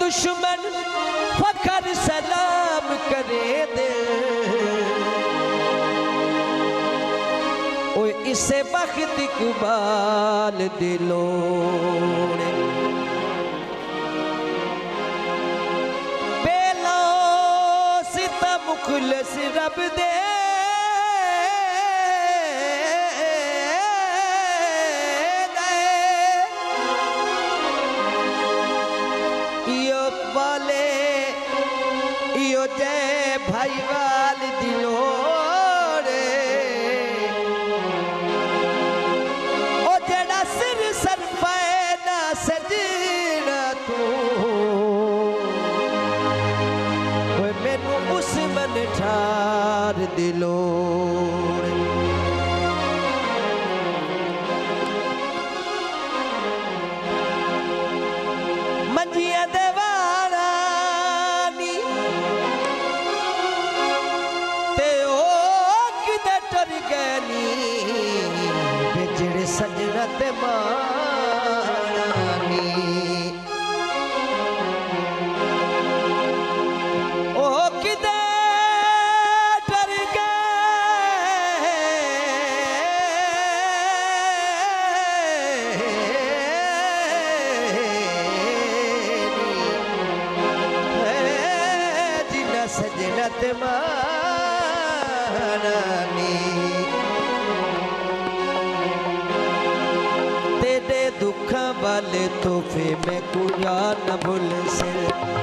दुश्मन फखर सलाम करे दे ओ इसे बख्त इकबाल दिलोड़े बेलो सिता मुखलस रब दे जय भाईवाल दिलोड़े ओ जड़ा सिर सर पैना सजना तू मैनू उस मन ठार दिलोड़े मंजिया सजना ते मानी ओ किदे डर गए जिन्ना सजना ते मानी दुखा वाले तोहफे मैं कुया न भूल से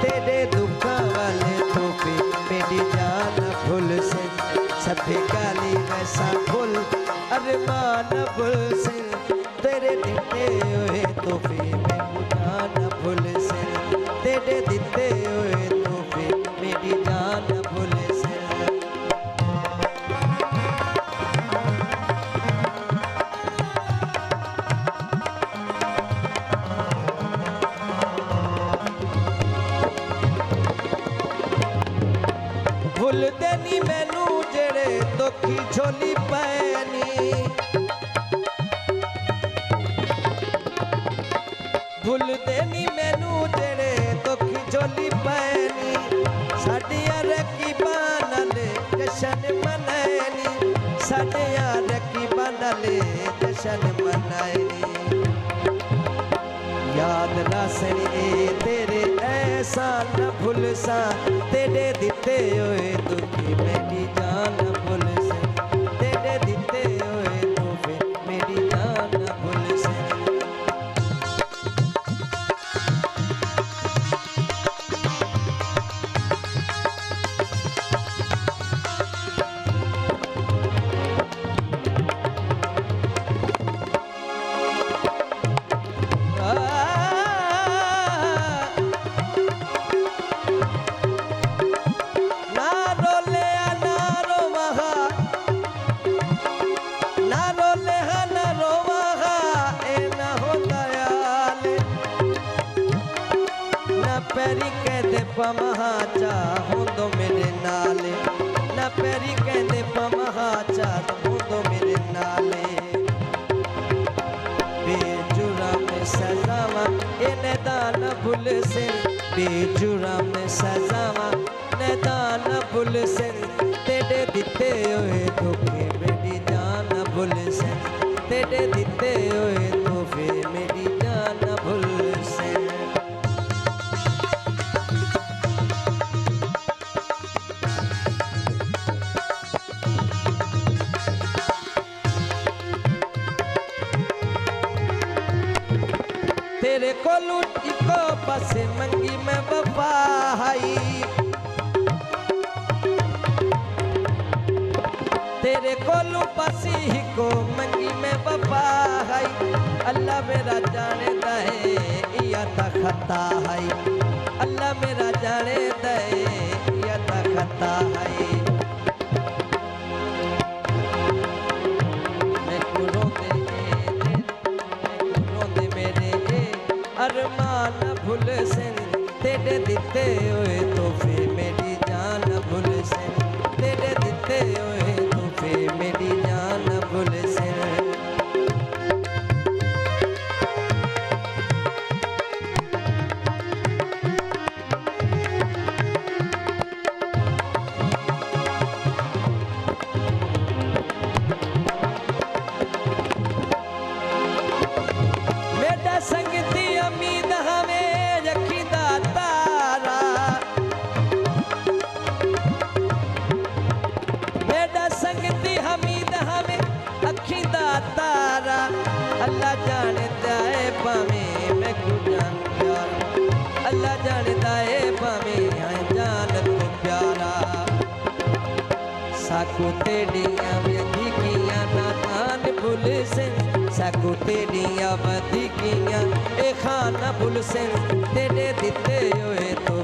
तेरे दुखा वाले तोहफे मेरी जान भूल से सभी गाली वैसा भूल अरमान भूल से तेरे दिते हुए तोहफे मैं कुया न भूल से तेरे दिते हुए तोहफे मेरी जान भूल से भुल देनी मैनू जेड़े दुखी झोली पैनी भुल देनी मैनू जेड़े दुखी झोली पैनी साडिया रकीबां नाल जशन मनाएनी साडिया रकीबां नाल जशन मनाएनी याद रासनी तेरे ऐसा न भूल सा तेरे दिते हुए दुखी मेरी जान भूल से तेरे दिते हुए तोहफे मेरी जान भूल से पैरी कहते पमहा चाहूं तो मेरे नाले ना पैरी कहते पमहा चाहूं तो मेरे नाले बेजुरा में सजावा इन्हें दान भूल से बेजुरा में सजावा इन्हें दान भूल से तेरे दिते हुए तोहफे मेरी जान भूल से तेरे दिते हुए तोहफे मेरी जान भूल से तेरे कोलू इको पासे मंगी मैं वफाई तेरे कोलू पासी हिको मंगी मैं वफाई अल्लाह मेरा जाने दे या ता खता है अल्लाह मेरा जाने दे या ता खता है अरमान भूल से तेरे दिते हुए तोहफे मेरी जान भूल से तेरे दिते हुए तोहफे मेरी जान भूल से अल्लाह जानदा है भावें मैं को जान प्यारा, अल्लाह जानदा है भावें है जान तो प्यारा। साकू तेरियां वधिकियां ना खान भुल से, साकू तेरियां वधिकियां ए खान भुल से, तेरे दिते होए तो